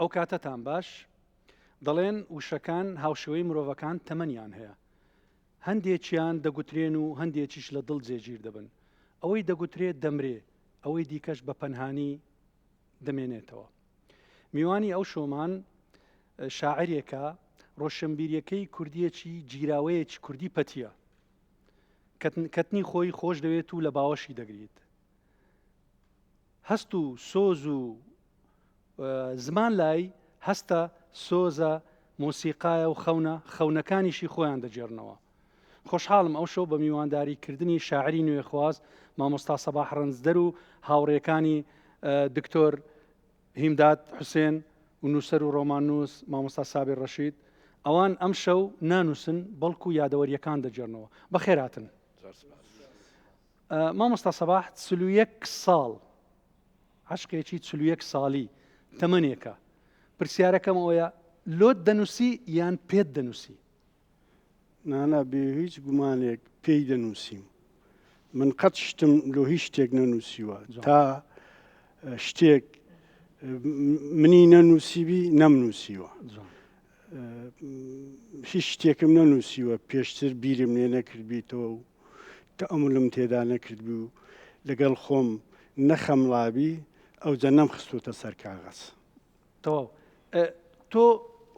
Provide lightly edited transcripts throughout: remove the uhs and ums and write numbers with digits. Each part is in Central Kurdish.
ئەو کاتەتان باش دەڵێن وشەکان هاوشێوەی مرۆڤەکان تەمەنیان هەیە، هەندێکیان دەگوترێن و هەندێکیش لە دڵ جێگیر دەبن. ئەوەی دەگوترێت دەمرێ، ئەوەی دیکەش بە پەنهانی دەمێنێتەوە. میوانی ئەو شۆمان شاعرێکە ڕۆشنبیریەکەی کوردیەکی جیراوەیەکی کوردی پەتیە، کەتنی خۆی خۆش دەوێت و لە باوەشی دەگریت. هەست و سۆز و زمان لای هەستە سۆزە مۆسیقایە و خەونەکانیشی خۆیان دەجێڕنەوە. خۆشحاڵم ئەو شەو بە میوانداریکردنی شاعری نوێخواز مامۆستا سەباح ڕەنجدەر و هاوڕێکانی دکتۆر هیمداد حوسێن و نووسەر و ڕۆماننووس مامۆستا سابیر ڕەشید، ئەوان ئەم شەو نانووسن بەڵکو و یادەوەریەکان دەجێڕنەوە. بەخێراتن. مامۆستا سەباح 41 ساڵ عشقێکی 41 ساڵی تەمەنێکە. پرسیارەکەم ئەوەیە لۆت دەنووسی یان پێت دەنووسی؟ نانا بێ هیچ گومانێک پێی دەنووسیم. من قەت شتم لۆ هیچ شتێک نەنووسیوە تا شتێک منی نەنووسیبی نەمنووسیوە. هیچ شتێکم نەنووسیوە پێشتر بیرم لێ نەکردبییتەوە و تەئەمولم تێدا نەکردبی و لەگەڵ خۆم نەخەمڵابی ئەو جە نەم خستوتە سەر کاغەز. تەواو تۆ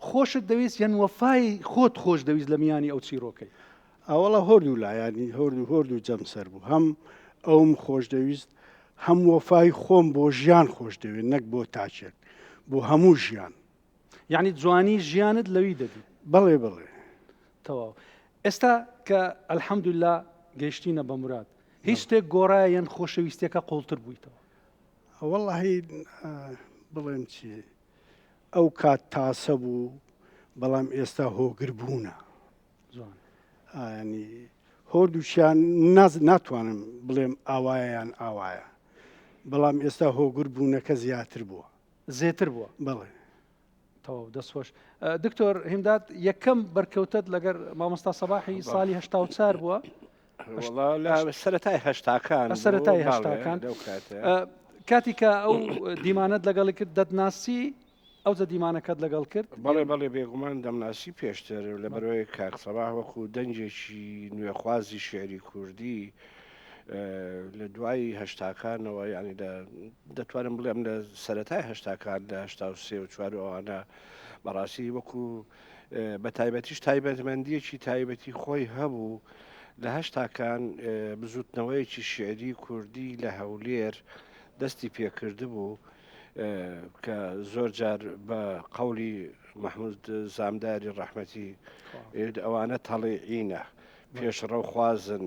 خۆشت دەویست یان وەفای خۆت خۆش دەویست لە میانی ئەو چیرۆکەی؟ ئەوڵە هۆردوو لایانی هۆرد و جەم سەر بوو. هەم ئەوم خۆش دەویست، هەم وەفای خۆم بۆ ژیان خۆش دەوێت، نەک بۆ تاچێک، بۆ هەموو ژیان. یعنی جوانی ژیانت لەوی دەدی؟ بەڵێ بڵێ. تەواو. ئێستا کە ئەلحەمدولیلا گەیشتینە بە موراد، هیچ شتێک گۆڕایە یان خۆشەویستیەکە قوڵتر بوویتەوە؟ وەڵڵاهی بڵێم چی، ئەو کات تاسە بوو، بەڵام ئێستا هۆگر بوونە. ینی هۆردووشیان ناتوانم بڵێم ئاوایەیان ئاوایە، بەڵام ئێستا هۆگر بوونەکە زیاتر بووە، زێتر بووە. بڵێ. تەواو دەستخۆش. دکتۆر هیمداد یەکەم بەرکەوتت لەگەر مامۆستا سەباحی ساڵی 84 بووە؟ سەرەتای هەشتاکان سەرەتای هەشتاکان. کاتی کە ئەو دیمانەت لەگەڵی کرد دەتناسی ئەو جە دیمانەکەت لەگەڵ کرد؟ بەڵێ بەڵێ بێگومان دەمناسی پێشتر لە بەرەوەی کاک سەباح وەکو دەنجێکی نوێخوازی شێعری کوردی لە دوای هەشتاکانەوە، ینی دەتوانم بڵێم لە سەرەتای هەشتاکان لە 1970 و 4 ئەوانە بەڕاستی وەکو بە تایبەتیش تایبەتمەندیەکی تایبەتی خۆی هەبوو لە هەشتاکان بزوتنەوەیەکی شێعری کوردی لە هەولێر دەستی پێکرده بوو کە زۆر جار بە قەولی مەحموود زامداری ڕەحمەتی ئەوانە تەڵیعینە پێشڕە و خوازن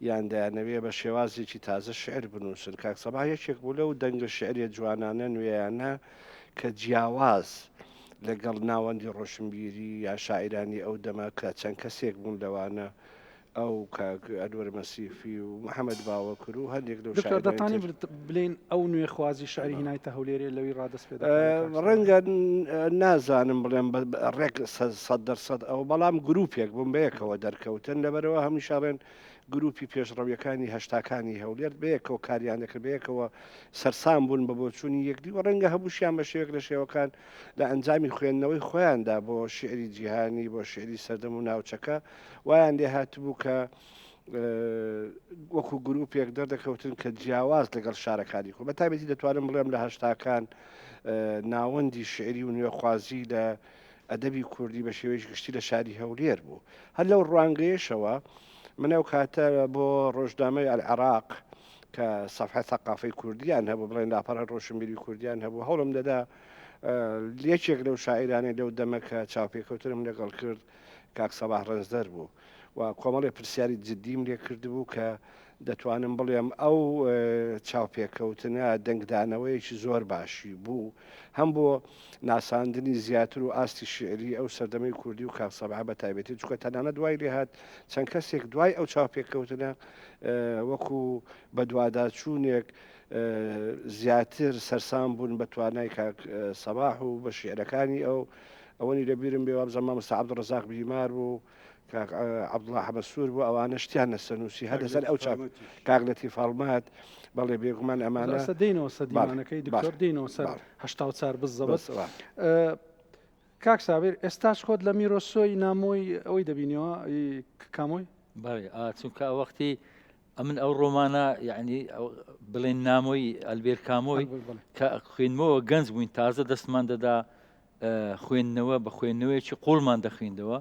یان دایانەوێ بە شێوازێکی تازە شعر بنووسن. کاک سەباح یەکێک بوو لەو دەنگە شعرێ جوانانە نوێیانە کە جیاواز لەگەڵ ناوەندی ڕۆشنبیری یا شاعرانی ئەو دەما کە چەند کەسێک بوون لەوانە ئەو ئەدوەر مەسیفی و محەممەد باوەکر و هەندێک لەو دەتانی بڵێن ئەو نوێ خوازی شعری هینایتە هەولێرێ لەوی ڕادست پێ ڕەنگە نازانم بڵێم ڕێک 100% ئەو بەڵام گروپێک بووم بەیەکەوە دەرکەوتن لەبەرەوە هەمیشاڵێن گروپی پێشڕەویەکانی هەشتاکانی هەولێر بەیەکەوە کاریان دەکرد بەیەکەوە سەرسام بوون بە بۆچوونی یەکدی و ڕەنگە هەبووشیان بە شێوەیەک لە شێوەکان لە ئەنجامی خوێندنەوەی خۆیاندا بۆ شعری جیهانی بۆ شعری سەردەم و ناوچەکە وایان لێ هاتبوو کە وەکو گروپێک دەردەکەوتن کە جیاواز لەگەڵ شارەکانی خۆ بە تایبەتی دەتوانم بڵێم لە هەشتاکان ناوەندی شعری و نوێخوازی لە ئەدەبی کوردی بە شێوەیەکی گشتی لە شاری هەولێر بوو. هەر لەو ڕوانگەیەشەوە منەو کاتە بۆ ڕۆژنامەی العێراق کە سەفحە سەقافەی کوردیان هەبوو بڵێن لاپەڕە ڕۆشنبیری کوردیان هەبوو هەوڵم دەدا یەکێک لەو شاعرانەی لەو دەمەکە چاوپێکەوتنم لەگەڵ کرد کاک سەباح ڕەنجدەر بوو و کۆمەڵی پرسیاری جدیم لێ کردبوو کە دەتوانم بڵێم ئەو چاوپێکەوتنە دەنگدانەوەیەکی زۆر باشی بوو هەم بۆ ناساندنی زیاتر و ئاستی شعری ئەو سەردەمەی کوردی و کاک سەباح بە تایبەتی چونکە تەنانە دوای لێ هات چەند کەسێک دوای ئەو چاوپێکەوتنە وەکو بە دوواداچوونێک زیاتر سەرسام بوون بە توانای کاک سەباح و بە شعرەکانی ئەو ئەوەنی لەبیرم بێ زەما مەستا عەبدوڕەزاق بیمار بوو عەبدوڵڵا ئەحمەد سوور بوو ئەوانە شتیان نەسەنووسی هەر ئەو چاپ کاگلەتی فەڵمات بەڵێ بێگومان ئەمانە دێنەوە سەدیمانەکەی دکتۆر دێنەوە سەر هەشتا و چار بزەبەت کاک سابیر ئێستاش خۆت لە میرۆسۆی نامۆی ئەوەی دەبینیەوە کامۆی بەڵێ چونکە وەختی ئەمن ئەو ڕۆمانە یعنی بڵێن نامۆی ئەلبێر کامۆی کە خوێنمەوە گەنج بووین تازە دەستمان دەدا خوێندنەوە بە خوێندنەوەیکی قوڵمان دەخوێندەوە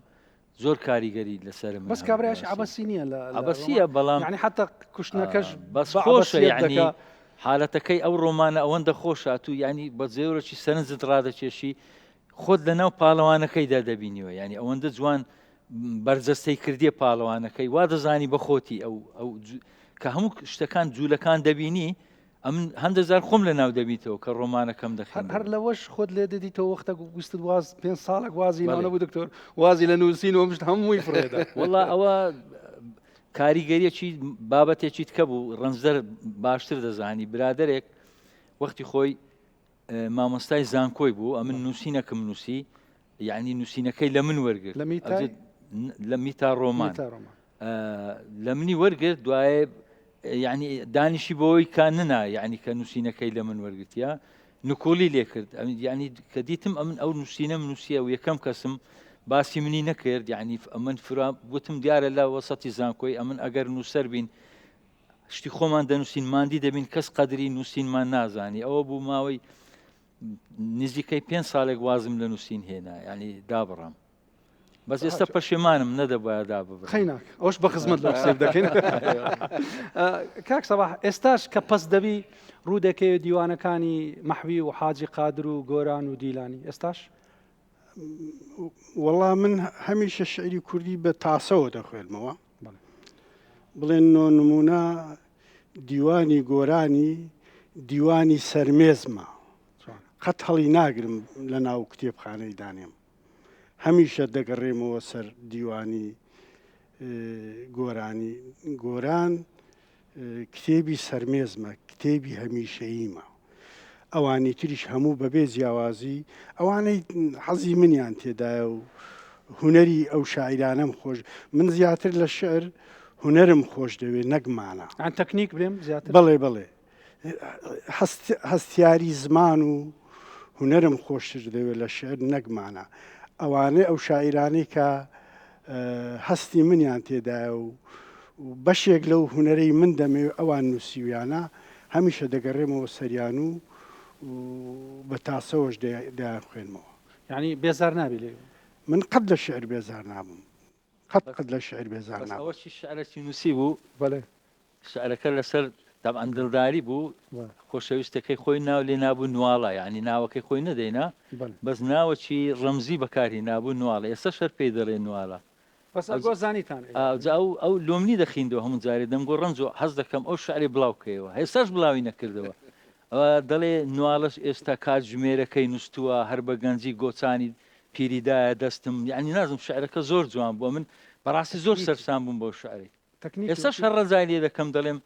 زۆر کاریگەری لەسرم بەس کابراش عبەسی نییە لە عبەسیە بەڵام یعنی حتا کوشتنەکەش بەس خۆشە یعنی حالەتەکەی ئەو ڕۆمانە ئەوەندە خۆشە تو ینی بە جێورەی سەرنجت ڕادەکێشی خۆت لەناو پاڵەوانەکەیدا دەبینیوە ینی ئەوەندە جوان بەرجەستەی کردیە پاڵەوانەکەی وا دەزانی بەخۆتی ئەو کە هەموو شتەکان جوولەکان دەبینی ئەم هەندەزار خۆم لە ناو دەبیتەوە کە ڕۆمانەکەم دەخێن هەر لەوەش خۆت لێ دەدیتەوە وەختە گوستت واز 5 ساڵێک وازی نەبوو دکتۆر وازی لە نووسین ومشت هەمووی فرێدا وڵا ئەوە کاریگەریەکی بابەتێکی تکە بوو ڕەنجدەر باشتر دەزانی برادێک وەختی خۆی مامۆستای زانکۆی بوو ئەمن نووسینەکەم نووسی یعنی نووسینەکەی لە من وەرگرت لە میتا ڕۆمان لە منی وەرگرت دوایە یعنی دانیشی بۆی کا ننا یعنی کە نووسینەکەی لە من وەرگرتیا نکۆلی لێ کرد یعنی کە دیتم ئەمن ئەو نووسینە نووسیە و یەکەم کەسم باسی منی نەکرد یعنی ئەمن فرا گوتم دیارە لە وەسەتی زانکۆی ئەمن ئەگەر نووسەر بین شتی خۆمان دەنووسین مادی دەبین کەس قەدری نووسینمان نازانی ئەوە بوو ماوەی نزیکەی 5 ساڵێک وازم لە نووسین هێنا ینی دابڕام بەس ئێستا پەشێمانم نەدەبایە داببڕ خەیناک ئەوش بە خزمەت لە قسەی دەکەین کاک سەباح ئێستاش کە پەس دەبی ڕوو دەکەوێت دیوانەکانی مەحوی و حاجی قادر و گۆران و دیلانی ئێستاش وەڵا من هەمیشە شعری کوردی بە تاسەوە دەخوێنمەوە بڵێن نمونە دیوانی گۆرانی دیوانی سەرمێزمە قەت هەڵی ناگرم لە ناو کتێبخانەی دانێم هەمیشە دەگەڕێمەوە سەر دیوانی گۆران کتێبی سەرمێزمە کتێبی هەمیشەییمە ئەوانی تریش هەموو بەبێ جیاوازی ئەوانەی حەزی منیان تێدایە و هوەری ئەو شاعرانەم خۆش من زیاتر لە شعر هوەرم خۆش دەوێت نەکمانە ئەن تەکنیک برێم زیاتر بڵێ هەستیاری زمان و هوەرم خۆشتر دەوێت لە شعر نەکمانە ئەوانەی ئەو شاعرانەی کە هەستی منیان تێدایە و بەشێک لەو هوەرەی من دەمەوێت ئەوان نووسیویانە هەمیشە دەگەڕێمەوە سەریان و بە تاسەوەش دایان خوێنمەوە یعنی بێزار نابی لێ من قەت لە شعر بێزار نابم قەت لە شعر بێزار نابم ئەوەی شعرێکی نووسی بوو بەڵێ شعرەکە لەسەر طبعا دڵداری بوو خۆشەویستەکەی خۆی ناو لێ نابوو نواڵە یعنی ناوەکەی خۆی نەدەینا بەس ناوەکی ڕەمزی بەکاری نابوو نواڵە ئێستا شەر پێی دەڵێ نواڵە بەس ئەگۆ زانیتان ئەو لۆمنی دەخیندەوە هەموو جارێ دەمگۆ ڕەنج و حەز دەکەم ئەو شعری بڵاوکەوە هێستاش بڵاوی نەکردەوە ئەوە دەڵێ نواڵەش ئێستا کات ژمێرەکەی نووسووە هەر بە گەنجی گۆچانی پیریدایە دەستم یعنی نازم شعرەکە زۆر جوان بووە من بەڕاستی زۆر سەرسان بووم بۆ شعری ئێستاش هەر ڕزای لێ دەکەم دەڵێم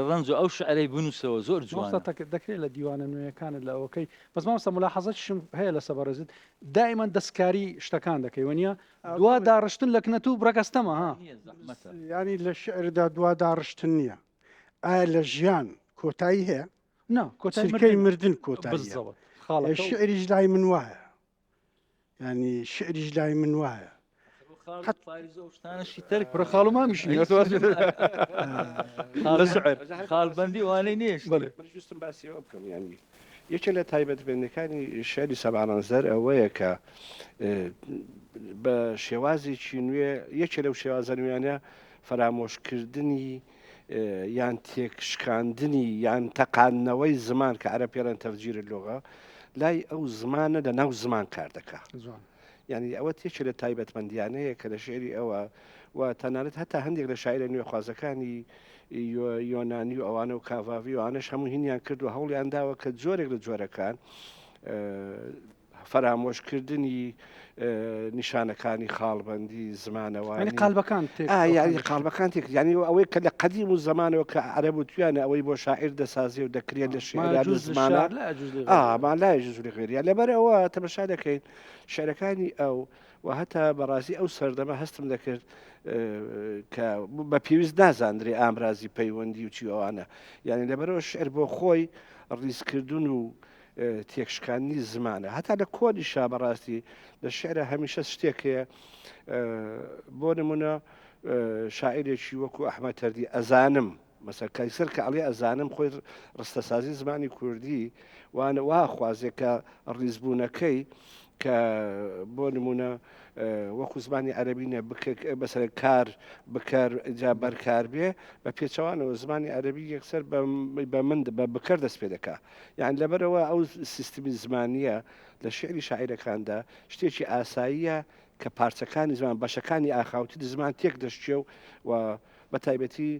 ڕەنج و ئەو شعرەی بنووسەوە زۆر جوان دەکرێت لە دیوانە نوێیەکانت لە ئەوکەی بەس مامۆستا ملاحەزەتشم هەیە لە سەبارەزت دائیمەن دەستکاری شتەکان دەکەی وەنیە دوا داڕشتن لە کنەت و بڕەکەستەمە ها ینی لە شعردا دوا داڕشتن نییە ئایا لە ژیان کۆتایی هەیە کۆتایی مردن کۆتایی شعریش لای من وایە ینی شعریش لای من وایە بڕە خاڵما میشنی خاڵبەندی وانەی نییە جوستم باسیەوە بکەم ینی یەکێک لە تایبەتمەندەکانی شعری سەبعانەزەر ئەوەیە کە بە شێوازێکی نوێ یەکێک لەو شێوازە نوێیانە فەرامۆشکردنی یان تێکشکاندنی یان تەقانەوەی زمان کە عەرە پێڵەن تەفجیرە لۆغە لای ئەو زمانە لە ناو زمان کار دەکات یعنی ئەوە تێکێک لە تایبەتمەندیانەیە کە لە شعری ئەوە و تەنانەت هەتا هەندێک لە شاعرە نوێخوازەکانی یۆنانی و ئەوانە و کاڤاڤی و ئەوانەش هەموو هینیان کرد و هەوڵیان داوە کە جۆرێک لە جۆرەکان فەرامۆشکردنی نیشانەکانی خاڵبەندی زمانەوە ینی قالبەکان یانی قاڵبەکان تێک ینی ئەوەی کە لە قەدیم و زمانەوە کە عەرەب و توانە ئەوەی بۆ شاعیر دەسازی و دەکرێت لە شێعران زمانە مان لا يجوز لغيرها لەبەرەوە تەمەشا دەکەین شعرەکانی ئەو و هەتا بەڕاستی ئەو سەردەمە هەستم دەکرد کە بە پێویست نازاندرێ ئامرازی پەیوەندی و چی ئەوانە یعنی لەبەرەوە شعر بۆ خۆی ڕیزکردن و تێکشکانی زمانە هەتا لە کۆدیشا بەڕاستی لە شعرە هەمیشە شتێکەیە بۆ نمونە شاعرێکی وەکو ئەحمەد تەردی ئەزانم مەسەر کایسەر کە ئەڵێ ئەزانم خۆی ڕستەسازی زمانی کوردی وانە وا خوازێکە ڕیزبوونەکەی کە بۆ نمونە وەکو زمانی عەرەبینە بەسەر کار بکار جا بەرکار بێ بە پێچەوانەوە زمانی عەرەبی یەکسەر بە من بە بکەر دەست پێ دەکا یان لەبەرەوە ئەو سیستمی زمانیە لە شعری شاعیرەکاندا شتێکی ئاساییە کە پارچەکانی زمان بەشەکانی ئاخاوتی زمان تێک دەشتێ و بە تایبەتی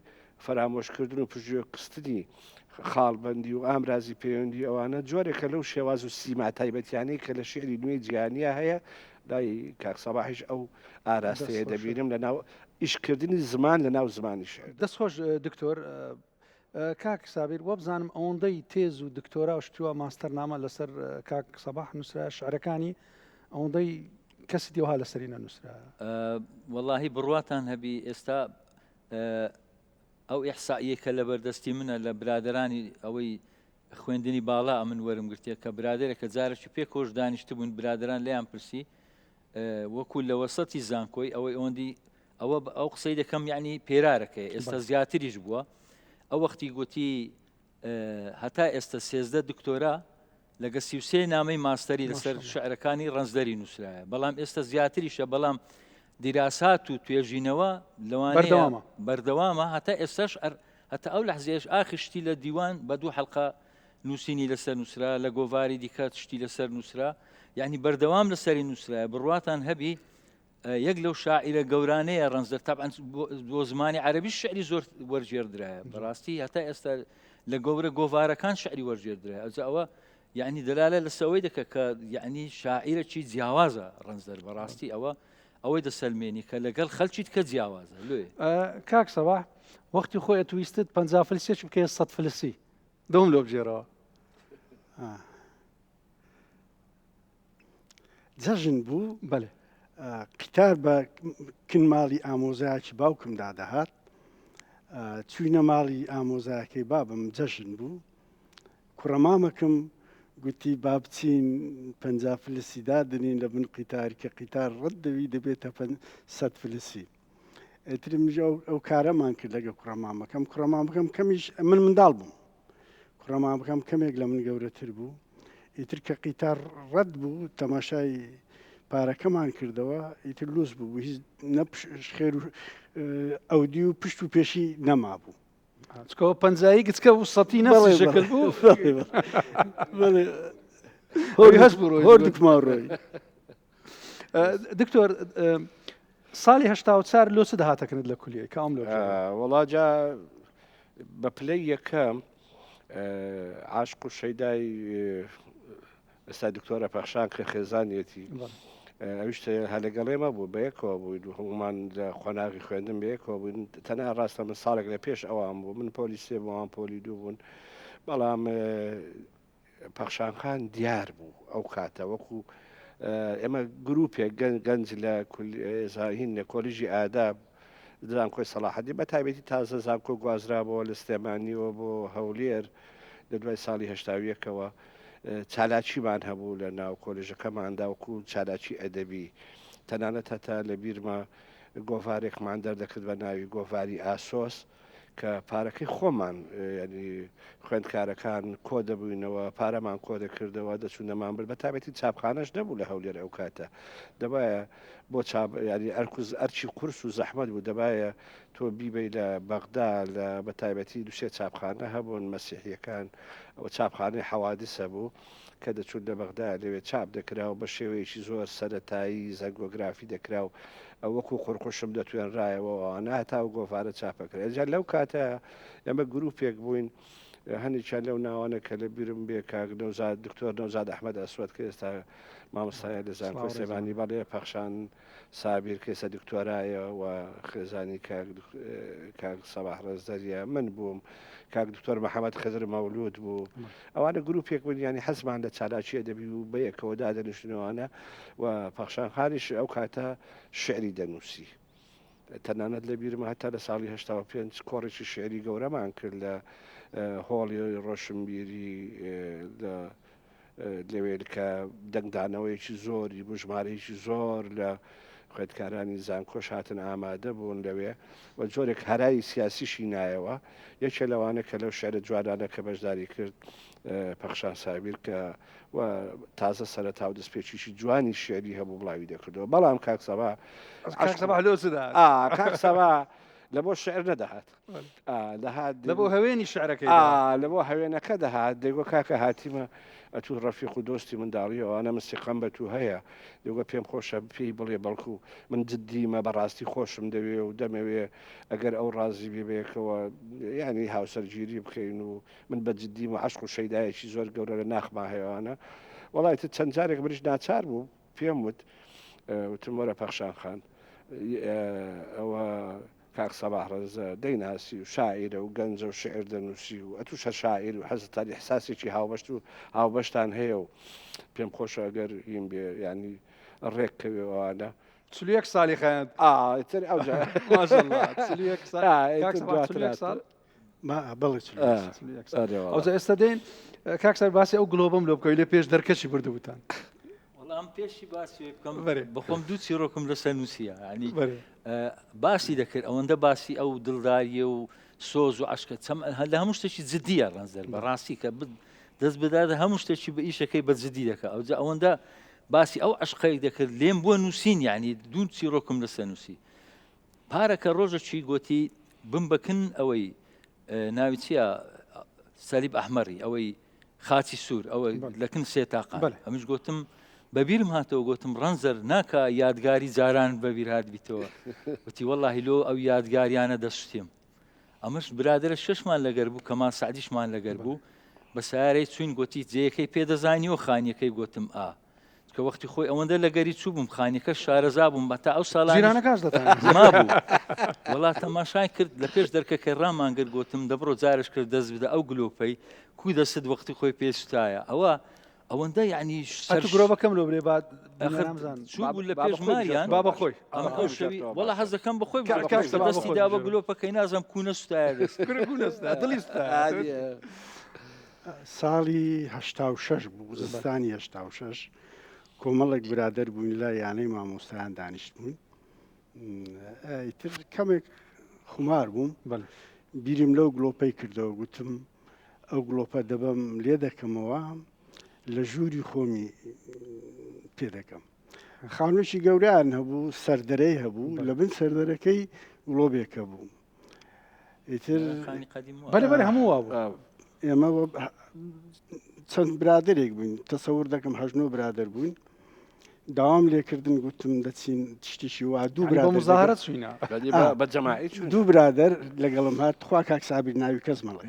فەرامۆشکردن و پژوە قستنی خاڵبەندی و ئامرازی پەیوەندی ئەوانە جۆرێکە لەو شێواز و سیما تایبەتیانەی کە لە شعری نوێی جیهانیە هەیە لای کاک سەباحیش ئەو ئاراستەیە دەبینم لە ناو ئیشکردنی زمان لە ناو زمانی شعر دەستخۆش دکتۆر کاک سابیر وە بزانم ئەوەندەی تێز و دکتۆرا و شتووە ماستەرنامە لەسەر کاک سەباح نووسرا شعرەکانی ئەوەندەی کەسی دیوها لەسەری نەنووسرا واللهی بڕواتان هەبی ئێستا ئەو ئیحسائیە کە لە بەردەستی منە لە برادرانی ئەوەی خوێندنی باڵا ئەمن وەرم گرتێ کە برادێکە جارێکی پێ کۆش دانیشت بوون برادران لیان پرسی وەکو لە وەسەتی زانکۆی ئەوەی ئەوەندی ئەو قسەی دەکەم یعنی پێرارەکەی ئێستا زیاتریش بووە ئەو وەختی گوتی هەتا ئێستا 13 دکتۆرا لەگە 33 نامەی ماستەری لەسەر شعرەکانی ڕەنزدەری نووسرایە بەڵام ئێستا زیاتریشە بەڵام دیراسات و توێژینەوە لەوانەیە بەردەوامە هەتا ئێستاش هەتا ئەو لەحزێش ئاخشتی لە دیوان بە دوو حەڵقە نووسینی لەسەر نووسرا لە گۆڤاری دیکات شتی لەسەر نووسرا یعنی بەردەوام لەسەری نووسرایە بڕواتان هەبی یەک لەو شاعیرە گەورانەیە ڕەنزدەر تابعاً بۆ زمانی عەرەبی شعری زۆر وەرجێردرایە بەڕاستی هەتا ئێستا لە گەورە گۆڤارەکان شعری وەرجێردرایە ئەجا ئەوە یعنی دەلالە لەسەوەی دەکە کە یعنی شاعیرەکی جیاوازە ڕەنزدەر بەڕاستی ئەوەی دەسەلمێنی کە لەگەڵ خەلکیت کە جیاوازە لێ کاک سەباح وەختی خۆی ئەتویستت 50 فلسێک بکە 100 فلسی دەوم لۆ بژێرەوە جەژن بوو بەێ قیتار بە کنماڵی ئامۆزایکی باوکمدا دەهات چوینە ماڵی ئامۆزایەکەی بابم جەژن بوو کوڕەمامەکەم گوتی با بچین 50 فلسی دادنین لە بن قیتاری کە قیتار ڕەت دەوی دەبێتە 100 فلسی ئەترمژە ئەو کارەمان کرد لەگە کوڕەمامەکەم کەمیش من منداڵ بووم کوڕەمامەکەم کەمێک لە من گەورەتر بوو ئیتر کە قیتار ڕەت بوو تەماشای پارەکەمان کردەوە ئیتر لوس بوو هیچ نەخێر و ئەودی و پشت و پێشی نەما بوو چکەوە پەنجایی گچکە و سەتی نەڵی شکل بوو هەست بوو هۆردکما ڕۆی دکتۆر ساڵی 1970 لۆ چ داهاتەکەنت لە کولیە کام لۆ وەڵاجا بە پلەی یەکەم عاشق و شەیدای ئێستا دکتۆرە پەخشان کە خێزانێتی ئەویشتە هەلەگەڵێمە بوو بە یەکەوە بووین و هەمومان لە خۆناغی خوێندن بە یەکەوە بووین تەنها ڕاستە من ساڵێک لە پێش ئەوان بوو من پۆلی سێ بووان پۆلی دوو بوون بەڵام پەخشانخان دیار بوو ئەو کاتە وەکو ئێمە گروپێک گەنج لە زاهین لە کۆلیژی ئاداب زانکۆی سەلاحەدی بە تایبەتی تازە زانکۆ گوازرابەوە لە سلێمانیەوە بۆ هەولێر لە دوای ساڵی هەشتاویەکەوە چالاکیمان هەبوو لە ناو کۆلێژەکەماندا وەکو چالاکی ئەدەبی تەنانەت هەتا لە بیرمە گۆڤارێکمان دەردەکرد بە ناوی گۆڤاری ئاسۆس کە پارەکەی خۆمان ینی خوێندکارەکان کۆ دەبووینەوە پارەمان کۆ دەکردەوە دەچوونەمان برد بە تابەتی چاپخانەش نەبوو لە هەولێر ئەو کاتە دەبایە بۆ ینی ئەرچی قورس و زەحمەت بوو دەبایە تۆ بیبەی لە بەغدا لە بە تایبەتی دووسێ چاپخانە هەبوون مەسیحیەکان ئەوە چاپخانەی حەوادثە بوو کە دەچون لە بەغدا لەوێ چاپ دەکرا و بە شێوەیەکی زۆر سەرەتایی زەنگۆگرافی دەکرا و وەکو قورقشم دەتوێنرایەوە ئەوانە هەتا و گۆڤارە چاپەکرێت جا لەو کاتە ئەمە گروپێک بووین هەنیچیان لەو ناوانە کە لە بیرم بێ کاک نەوزاد دکتۆر نەوزاد ئەحمەد ئەسوەد کە ئێستا مامۆستایە لە زانکۆی سێبانی بەڵێ پەخشان سابیر کە ئێستا دکتۆرایە و خێزانی کاک سەباح ڕێزدەریە من بووم کاک دکتۆر محەممەد خزر مەولود بوو ئەوانە گروپێک بوون ینی حەزمان لە چالاکیە دەبی و بەیەکەوە دادەنیشتنەوەوانە و پەخشان خاریش ئەو کاتە شعری دەنووسی تەنانەت لە بیرمە هەتا لە ساڵی 85 کۆڕێکی شعری گەورەمان کرد لە هۆڵی ڕۆشنبیری لەوێ کە دەنگدانەوەیکی زۆری بژمارەیەکی زۆر لە خوێندکارانی زانکۆش هاتن ئامادە بوون لەوێ و جۆرێک هەرای سیاسیشی نایەوە یەکێ لەوانە کە لەو شعرە جوانانە کە بەشداری کرد پەخشان سابیر کە و تازە سەرەتا و دەستپێکیشی جوانی شعری هەبوو بڵاوی دەکردەوە بەڵام کاک سەبا کاک سەبا لە بۆ شعر نەدەهات لە بۆ هەوێنی شعرەکەی لە بۆ هەوێنەکە دەهات دەیگۆ کاکە هاتیمە ئەتو ڕەفیق و دۆستی منداڵیەوەوانە مستیقەم بە تو هەیە دەگوە پێم خۆشە پێی بڵێ بەڵکو من جددیمە بەڕاستی خۆشم دەوێ و دەمەوێ ئەگەر ئەو ڕازی بێبێکەوە ینی هاوسەرگیری بکەین و من بە جددی و عشق و شەیدایەکی زۆر گەورە لە ناخما هەیەوانە وڵایتە چەند جارێک بریش ناچار بوو پێم وت وتم وەرە پەخشان خان ئەوە کاک سەباح ڕێزە دەیناسی و شاعرە و گەنجە و شعر دەنووسی و ئەتوشە شاعر و حەزتانی حساسێکی هاوبەشت و هاوبەشتان هەیە و پێم خۆشە ئەگەر هیم بێ ینی ڕێککەوێەوەوانە چلوەک ساڵی خەیان تر ئەو ئەوجا ئێستا دێن کاکسەر باسی ئەو گلۆبم لۆ بکەوی لێ پێش دەرکەشی بردووتان ئەم پێشی باسی بکەم بەخۆم دوو چیرۆکم لەسەر نووسە ینی باسی دەکرد ئەوەندە باسی ئەو دڵداریە و سۆز و عشکە لە هەموو شتێکی جددیە ڕەنزەر بەڕاستی کە دەست بدات هەموو شتێکی بە ئیشەکەی بە جددی دەکە ئەوجا ئەوەندە باسی ئەو عشقەی دەکرد لێم بووە نووسین ینی دوو چیرۆکم لەسەر نووسی پارەکە ڕۆژەکی گوتی بمبەکن ئەوەی ناوی چییە سەلیب ئەحمەری ئەوەی خاچی سوور ئەوە لەکن سێ تاقان ئەمیش گوتم بەبیرم هاتەوە گوتم ڕەنزەر ناکە یادگاری جاران بەبیر هات بیتەوە وتی وەڵاهی لۆ ئەو یادگاریانە دەسووتێم ئەمەش برادرە شەشمان لەگەر بوو کەمان سعدیشمان لەگەر بوو بە سیارەی چوین گوتی جێیەکەی پێدەزانیەوە خانیەکەی گوتم کە وەختی خۆی ئەوەندە لەگەری چوو بووم خانیەکە شارەزا بووم بەتا ئەو ساڵانەکەش ما بوو وڵات تەماشای کرد لە پێش دەرکەکە ڕامانگەر گوتم دەبڕۆ جارش کرد دەست بدە ئەو گلۆپەی کوی دەست وەختی خۆی پێستایە ئەوەندە یعنی گرۆبەکەم لۆ برێ چوو بوو لە پێش ماریان با بەخۆی ئەو شەوی وەڵا حەز دەکەم بخۆی دەستی دا بە گلۆپەکەی نازم کوونە سوتایە ساڵی 86 بوو زستانی 86 کۆمەڵێک برادەر بووین لە یانەی مامۆستایان دانیشت بوون تر کەمێک خمار بووم بیرم لەو گلۆپەی کردەوە گوتم ئەو گلۆپە دەبم لێ دەکەمەوە لە ژووری خۆمی پێ دەکەم خانووشی گەوریان هەبوو سەردەرەی هەبوو لە بن سەردەرەکەی گلۆبێکە بوو بەرەبەر هەموو بوو ئێمە چەند برادێک بووین تەسەور دەکەم هەژنۆ برادر بووین داوام لێکردن گوتم دەچین تشتیشی وا دوو مزاهرە چوینە بە جەماعی دوو برادر لەگەڵم هات خوا کاکسابیر ناوی کەس مەڵێ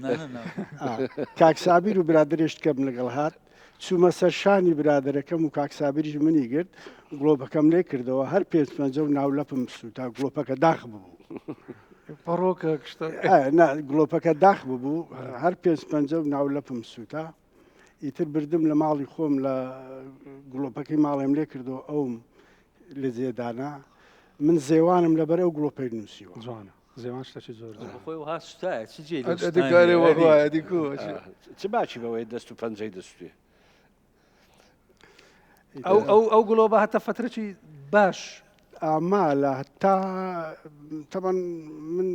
کاکسابیر و برادرێشتکەم لەگەڵ هات چوومە سەر شانی برادەکەم و کاکسابیریش منی گرت گلۆپەکەم لێ کردەوە هەر پێنج و ناولەپم سوتا گلۆپەکە داخ ببوو پەڕۆکە گلۆپەکە داخ ببوو هەر پێنج و ناولەپم سوتا ئیتر بردم لە ماڵی خۆم لە گلۆپەکەی ماڵێم لێ کردەوە ئەوم لە جێدانا من زێوانم لەبەر ئەو گلۆپەی نووسیوە جوانە زێوان شتێکی زۆر چ باچی بەوەی دەست و پەنجەی دەستێ ئەو گلۆبە هەتا فترەی باش ئامالە هەتا تەبەن من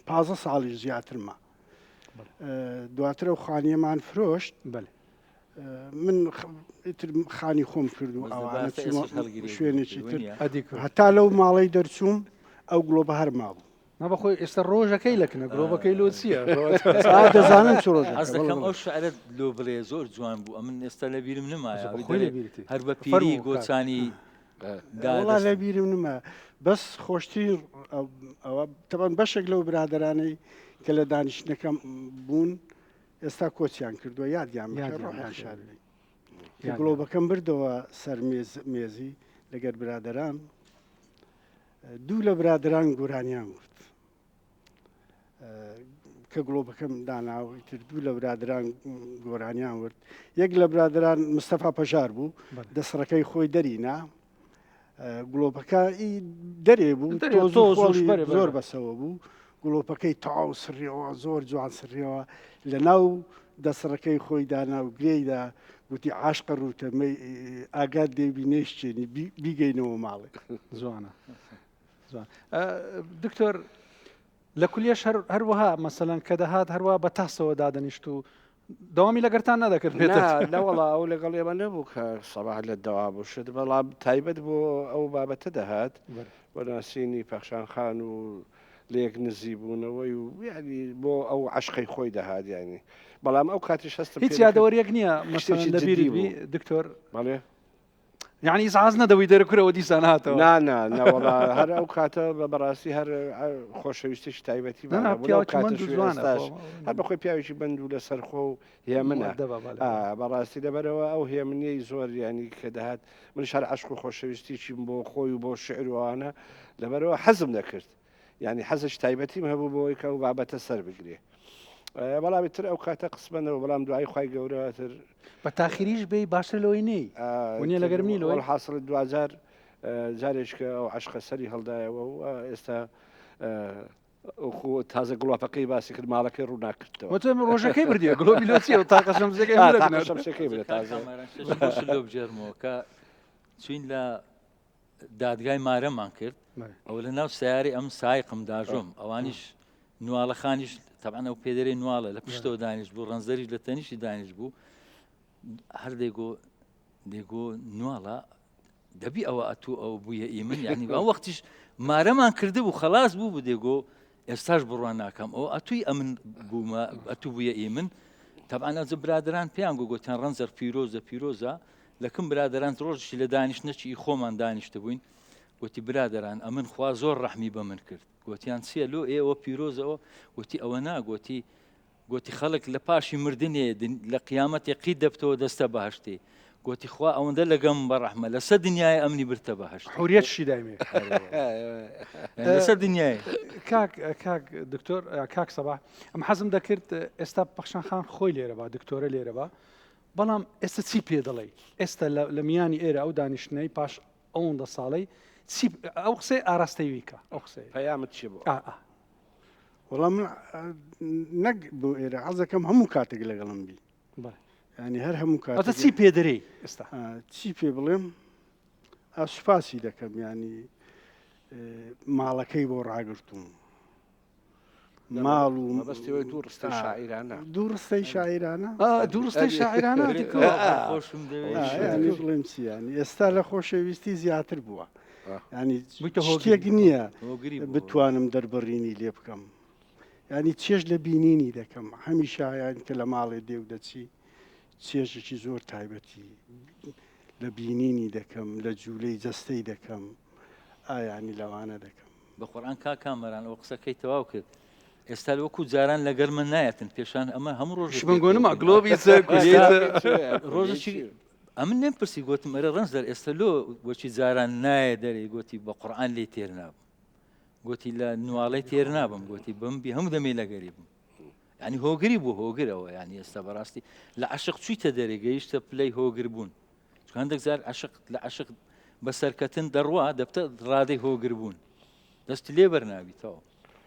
15 ساڵی زیاترمە دواترە و خانیەمان فرۆشت من خانی خۆم کرد و ئەوانە شوێنێکی تر هەتا لەو ماڵەی دەرچووم ئەو گلۆبە هەر مابوو بەخۆی ئێستا ڕۆژەکەی لەکنە گلۆبەکەی لۆ چییە دەزانم ئەس دەکەم ئەو شعرت لۆ بڵێ زۆر جوان بوو ئەمن ئێستا لە بیرم نمایە هەر بە پیری گۆچانی وڵا لە بیرم نمە بەس خۆشتری ئەوە تەبەن بەشێک لەو برادرانەی کە لە دانیشتەکەم بوون ئێستا کۆچیان کردووە یادیان یادیان ڕۆحیان بخێر. شادی کە گڵۆبەکەم بردەوە سەر مێزی لەگەر برادران دوو لە برادران گۆرانیان ورد کە گڵۆبەکەم داناوی تر دوو لە برادران گۆرانیان ورد یەک لە برادران مستەفا پەژار بوو دەسڕەکەی خۆی دەرینا گڵۆپەکە دەرێ بوو زۆر بەسەوە بوو گڵۆپەکەی تاو سڕیەوە زۆر جوان سڕیەوە لە ناو دەسڕەکەی خۆی دانا و گرێیدا گوتی عاشقە ڕوتەمەی ئاگات دێبی نێشتێنی بیگەینەوە ماڵێ زوانە زوان دکتۆر لە کولیەش هەروەها مەسەلەن کە دەهات هەروە بە تاسەوە دادەنیشت و دەوامی لەگەرتان نەدەکرد نەوەڵا ئەو لەگەڵ ئێمە نەبوو کە سەباح لە دەوا بوو شت بەڵام تایبەت بۆ ئەو بابەتە دەهات وەناسینی پەخشان خان و لەیەک نزی بوونەوەی و یعنی بۆ ئەو عشقی خۆی دەهات یعنی بەڵام ئەو کاتیش هەستم هیچ یادەوەریەک نییە مەسەڵەن لەبیری دکتۆر بەڵێ یعنی ئیزعاز نەدەوەی دەرەکرەوە دیسان هاتەوە نەوەڵا هەر ئەو کاتە بەڕاستی هەر خۆشەویستیش تایبەتی هەر بەخۆی پیاوێکی بند و لەسەر خۆ و هێمنە بەڕاستی لەبەرەوە ئەو هێمنیەی زۆر ینی کە دەهات منش هەر عشق و خۆشەویستیشیم بۆ خۆی و بۆ شعروانە لەبەرەوە حەزم دەکرد یعنی حەزش تایبەتیم هەبوو بۆی کە و بابەتە سەر بگرێ بەڵامی تر ئەو کاتە قسمەنەوە بەڵام دوای خی گەورەتر بە تاخیریش بێ باشتر لەوەی نەی وە لەگەرمی لەوە حاصل دوجار جارێک کە ئەو عشقە سەری هەڵدایەوە و ئێستا تازە گڵاپەکەی باسی کرد ماڵەکەی ڕوو ناکردەوە ڕۆژەکەی بردیە گڵۆبی لۆچی و تاقەشەمسەکەی بێت تازە بژێرمەوە کە چین لە دادگای مارەمان کرد ئەو لە ناو سیاری ئەم سایقم داژۆم ئەوانیش نواڵەخانیش طبعا ئەو پێدەری نواڵە لە پشتەوە دانیش بوو ڕەنزەریش لە تەنیشی دانیش بوو هەر دێگۆ نواڵە دەبی ئەوە ئەتوو ئەو بوویە ئیمن یعنی ئەو وەختیش مارەمان کرده بوو خلاص بوو دێگۆ ئێستاش بڕوان ناکەم ئەو ئەتووی ئەمن بوومە ئەتوو بوویە ئیمن طبعا ئەجە برادران پێیان گوتیان ڕەنزەر پیرۆزە لەکەم برادران ڕۆژی لە دانیشتنەچی خۆمان دانیشتە بووین گوتی برادران ئەمن خوا زۆر ڕەحمی بە من کرد گوتیان چیە لۆ ئێوە پیرۆزەوە گوتی ئەوە ناگوتی خەڵک لە پاشی مردنێ لە قیامەتی قید دەبتەوە دەستە بەهشتێ گوتی خوا ئەوەندە لەگەم بەڕەحمە لەسەر دنیای ئەمنی برتە بەهشت حوریەتشی دایمێ لەسەر دنیای کاک دکتۆر کاک سەباح ئەم حەزم دەکرد ئێستا پەخشان خان خۆی لێرە بە دکتۆرە لێرە بە بەڵام ئێستا چی پێ دەڵێ ئێستا لە میانی ئێرە ئەو دانیشتنەی پاش ئەوەندە ساڵەی ئەو قسەی ئاراستەیویکە ئەو قسەی پەیامت چی بوو وەڵام نەک بۆ ئێرە حەزەکەم هەموو کاتێک لەگەڵم بی ینی هەر هەموو کات چی پێ دەرێ ئێستا چی پێ بڵێم ئاسوپاسی دەکەم ینی ماڵەکەی بۆ ڕاگرتوم ماڵ و مەبەستیەوەی دووڕستەی شاعیرانە دووڕستەی شاعیرانە دووڕستەی شاعیرانە بڵێم چیانی ئێستا لە خۆشەویستی زیاتر بووە ینی شتێک نییە بتوانم دەربڕینی لێ بکەم ینی چێژ لە بینینی دەکەم هەمیشایان کە لە ماڵێ دێ و دەچی چێژێکی زۆر تایبەتی لە بینینی دەکەم لە جوولەی جەستەی دەکەم ئایانی لەوانە دەکەم بە قورئان کامەران ئەو قسەکەی تەواو کرد ئێستا وەکو جاران لەگەر من نایەتن پێشان ئەمە هەموو ڕۆژ بنگۆنم گلۆبی ڕۆژێکی ئەمن نێم پرسی گوتم ئەرە ڕەنز دەر ئێستا لۆ بۆچی جاران نایە دەرێ گوتی بە قورئان لێ تێر نابم گوتی لە نواڵەی تێر نابم گوتی بمبی هەموو دەمێ لەگەری بم ینی هۆگری بوو هۆگرەوە ینی ئێستا بەڕاستی لە عاشق چوویتە دەرێ گەیشتە پلەی هۆگر بوون هەندێک زار لە عاشق بە سەرکەتن دەڕوا دەبتە ڕادەی هۆگر بوون دەستی لێ بەرناویتەوە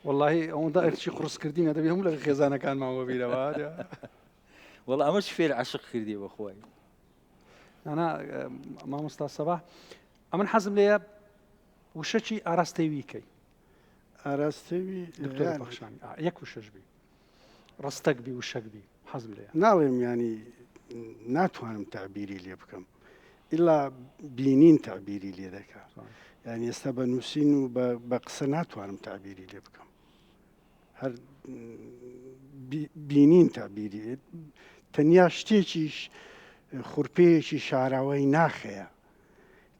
واللهی ئەوەندە ئەرچی قڕسکردینە دەبێ هەموو لە خێزانەکانماوە بیرەوە وەڵ ئەمەش فێر عاشق کردی بەخۆی ئەنا مامۆستا سەباح ئەمن حەزم لێیە وشەکی ئاراستەیویکەی ئاراستەوی بەخشانی یەک وشەش بی ڕستەک بی وشەک بی حەزم لێیە ناڵێم ینی ناتوانم تعبیری لێ بکەم ئیلا بینین تعبیری لێ دەکات ینی ئێستا بە نووسین و بە قسە ناتوانم تعبیری لێ بکەم هەر بینین تعبیری تەنیا شتێکیش خوڕپەیەکی شاراوەی ناخەیە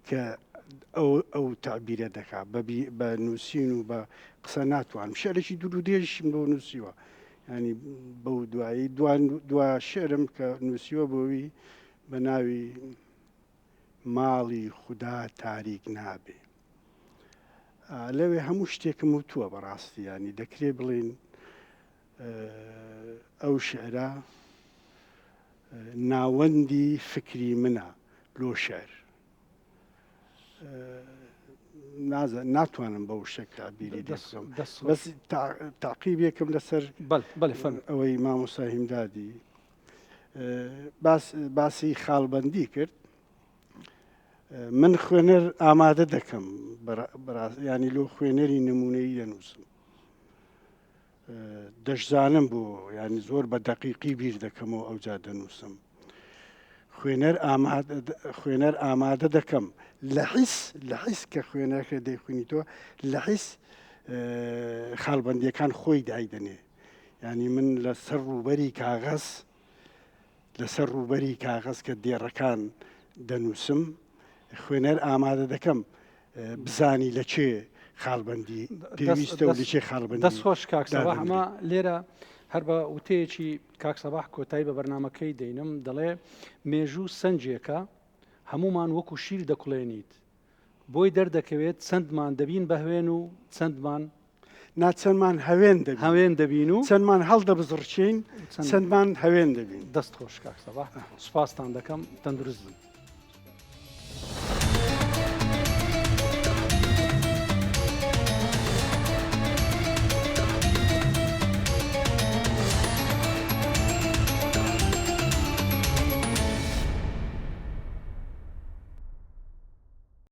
کە ئەو تعبیرە دەکا بە نووسین و بە قسە ناتوانم شعرێکی دوور و دێژشم بۆ نووسیوە ینی بەو دوایی دوا شعرم کە نووسیوە بۆوی بە ناوی ماڵی خوددا تاریک نابێ لەوێ هەموو شتێکم وتووە بەڕاستی ینی دەکرێ بڵێن ئەو شعرە ناوەندی فکری منە لۆ شعر ناتوانم بەو شەکل بیری دەستم بەس تاقیبێکم لەسەر ئەوەی مامۆستا هیمدادی باسی خاڵبەندی کرد من خوێنەر ئامادە دەکەم ینی لۆ خوێنەری نمونەی دەنووسم دەشزانم بۆ ینی زۆر بە دەقیقی بیر دەکەمەوە ئەوجا دەنووسم خوێنەر ئامادە دەکەم لە حیس کە خوێنەرەکە دەیخوێنیتەوە لە حیس خاڵبەندیەکان خۆی دایدەنێ ینی من لەسەر ڕووبەری کاغەز کە دێڕەکان دەنووسم خوێنەر ئامادە دەکەم بزانی لە چێ خاڵبەندی پێویستە و لەچێ خاڵبەندی دەستخۆش کاکسەباح ئەمە لێرە هەر بە وتەیەکی کاکسەباح کۆتایی بە بەرنامەکەی دەینم دەڵێ مێژوو سنجێکە هەمومان وەکو شیر دەکوڵێنیت بۆی دەردەکەوێت چەندمان دەبین بەهوێن و چەندمان ناچەندمان هەوێن دەبین و چەندمان هەڵدەبزڕچین چەندمان هەوێن دەبین دەست خۆش کاکسەباح سوپاستان دەکەم تەندروست بن